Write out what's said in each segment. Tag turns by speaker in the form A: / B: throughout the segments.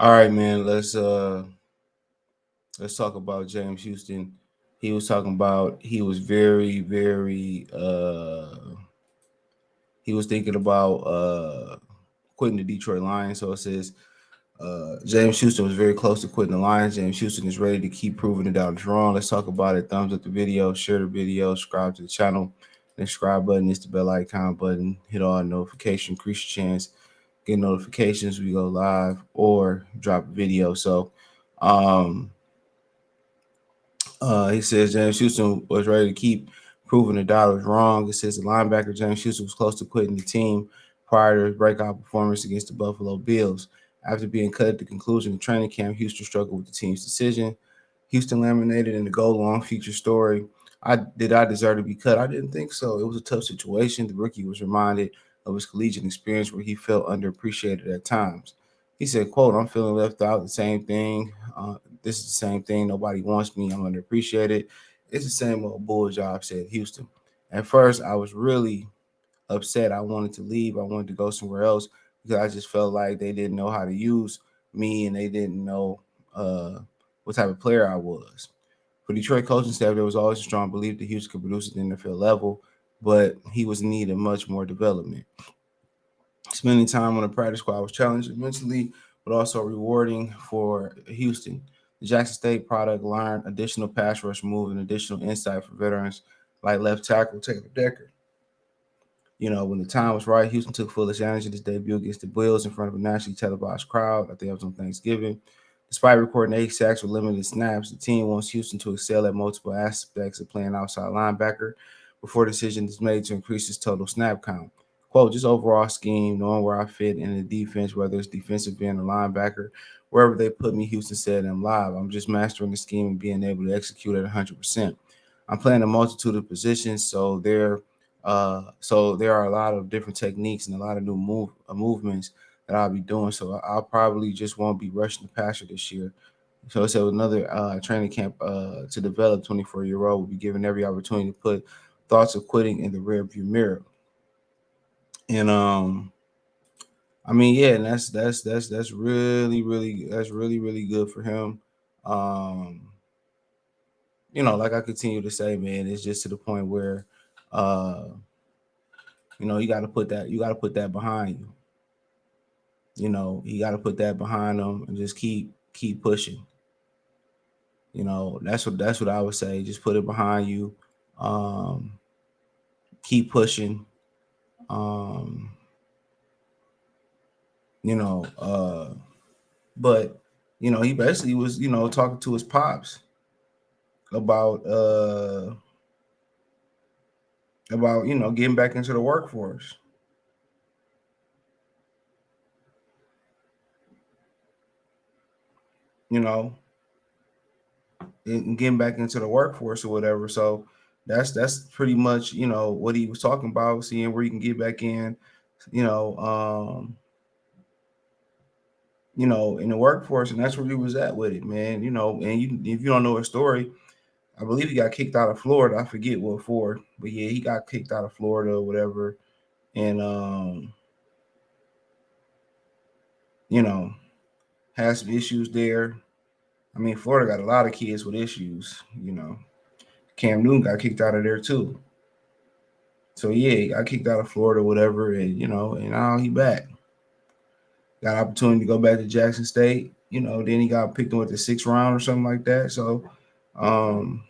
A: All right, man. Let's talk about James Houston. He was talking about he was he was thinking about quitting the Detroit Lions. So it says James Houston was very close to quitting the Lions. James Houston is ready to keep proving the doubters wrong. Let's talk about it. Thumbs up the video, share the video, subscribe to the channel. The subscribe button is the bell icon button. Hit all notification, increase your chance get notifications. We go live or drop a video. So um he says James Houston was ready to keep proving the doubt was wrong. It says the linebacker James Houston was close to quitting the team prior to his breakout performance against the Buffalo Bills. After being cut at the conclusion of training camp, Houston struggled with the team's decision. Houston laminated in the Go Long feature story. I deserve to be cut? I didn't think so. It was a tough situation. The rookie was reminded of his collegiate experience where he felt underappreciated at times. He said, quote, I'm feeling left out, the same thing. This is the same thing. Nobody wants me. I'm underappreciated. It's the same old bull job, said Houston. At first, I was really upset. I wanted to leave. I wanted to go somewhere else because I just felt like they didn't know how to use me and they didn't know what type of player I was. For Detroit coaching staff, there was always a strong belief that Houston could produce at the NFL level, but he was in need of much more development. Spending time on the practice squad was challenging mentally, but also rewarding for Houston. The Jackson State product learned additional pass rush move and additional insight for veterans like left tackle Taylor Decker. When the time was right, Houston took full advantage of his debut against the Bills in front of a nationally televised crowd. I think that was on Thanksgiving. Despite recording 8 sacks with limited snaps, the team wants Houston to excel at multiple aspects of playing outside linebacker before the decision is made to increase his total snap count. Quote, just overall scheme, knowing where I fit in the defense, whether it's defensive end or linebacker, wherever they put me, Houston said I'm live. I'm just mastering the scheme and being able to execute at 100%. I'm playing a multitude of positions, so there are a lot of different techniques and a lot of new movements that I'll be doing. So I'll probably just won't be rushing the passer this year. So it's another training camp to develop. 24-year-old will be given every opportunity to put thoughts of quitting in the rearview mirror. And I mean, yeah, and that's really good for him. Um, like I continue to say, man, it's just to the point where uh, you got to put that behind you. You got to put that behind them and just keep pushing. That's what I would say. Just put it behind you. Um, keep pushing. Um, you know, but he basically was talking to his pops about getting back into the workforce. You know, and getting back into the workforce or whatever. So that's pretty much what he was talking about, seeing where you can get back in, you know, um, in the workforce, and that's where he was at with it, man. And if you don't know his story, I believe he got kicked out of Florida. I forget what for, but yeah, he got kicked out of Florida or whatever, and you know, has some issues there. I mean, Florida got a lot of kids with issues. Cam Newton got kicked out of there too. So yeah, he got kicked out of Florida, whatever, and and now he back. Got opportunity to go back to Jackson State. Then he got picked in with the 6th round or something like that. So, um,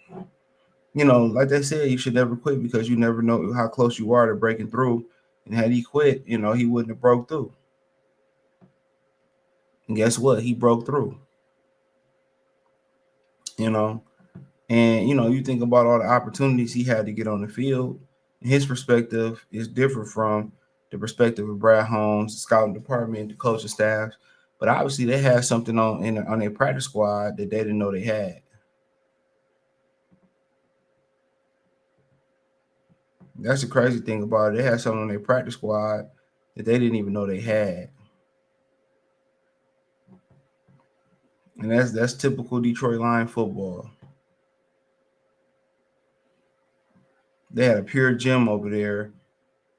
A: like they said, you should never quit because you never know how close you are to breaking through. And had he quit, he wouldn't have broke through. And guess what? He broke through. You know, and you think about all the opportunities he had to get on the field. And his perspective is different from the perspective of Brad Holmes, the scouting department, the coaching staff. But obviously, they had something on their practice squad that they didn't know they had. That's the crazy thing about it. They had something on their practice squad that they didn't even know they had. And that's typical Detroit Lion football. They had a pure gym over there,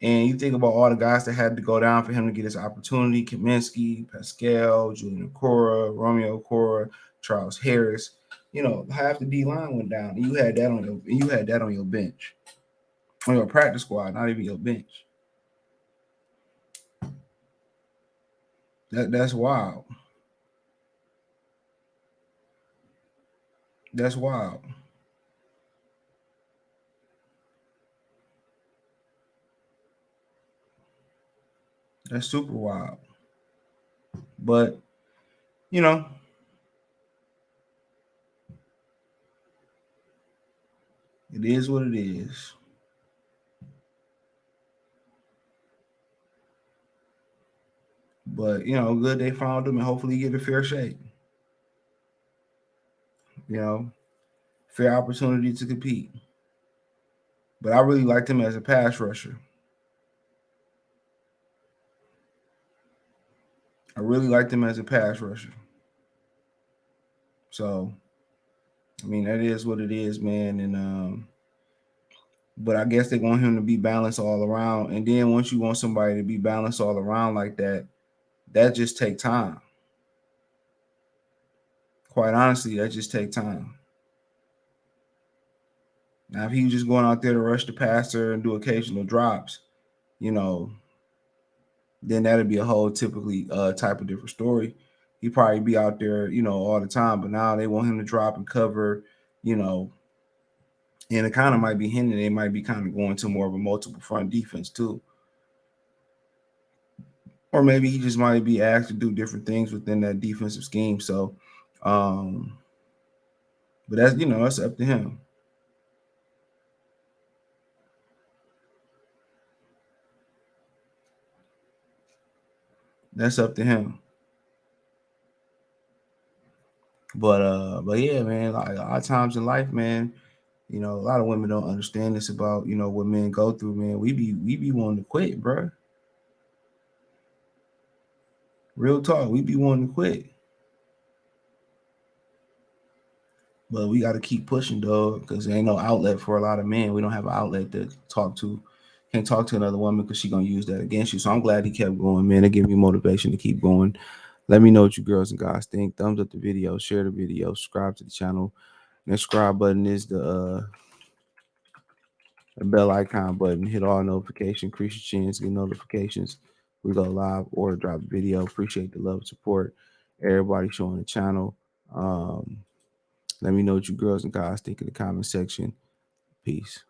A: And you think about all the guys that had to go down for him to get his opportunity: Kaminsky, Pascal, Julian Cora, Romeo Cora, Charles Harris. You know, half the D line went down. And you had that on your bench, on your practice squad, not even your bench. That's wild. That's wild. That's super wild. But you know, it is what it is. But you know, good they found him, and hopefully get a fair shake. You know, fair opportunity to compete. But I really liked him as a pass rusher. I really liked him as a pass rusher. So I mean, that is what it is, man. And but I guess they want him to be balanced all around. And then once you want somebody to be balanced all around like that, that just take time. Quite honestly, that just take time. Now, if he was just going out there to rush the passer and do occasional drops, you know, then that'd be a whole typically type of different story. He'd probably be out there, you know, all the time. But now they want him to drop and cover, you know, and it kind of might be hinting they might be kind of going to more of a multiple front defense too. Or maybe he just might be asked to do different things within that defensive scheme. So, um, but that's, you know, that's up to him. That's up to him. But yeah, man, like a lot of times in life, man, you know, a lot of women don't understand this about, you know, what men go through, man. We be wanting to quit, bro. Real talk, we be wanting to quit. But we got to keep pushing, though, because there ain't no outlet for a lot of men. We don't have an outlet to talk to. Can't talk to another woman because she gonna use that against you. So I'm glad he kept going, man. It gave me motivation to keep going. Let me know what you girls and guys think. Thumbs up the video, share the video, subscribe to the channel. And the subscribe button is the bell icon button. Hit all notifications, increase your chance, get notifications. We go live or drop a video. Appreciate the love and support. Everybody showing the channel. Let me know what you girls and guys think in the comment section. Peace.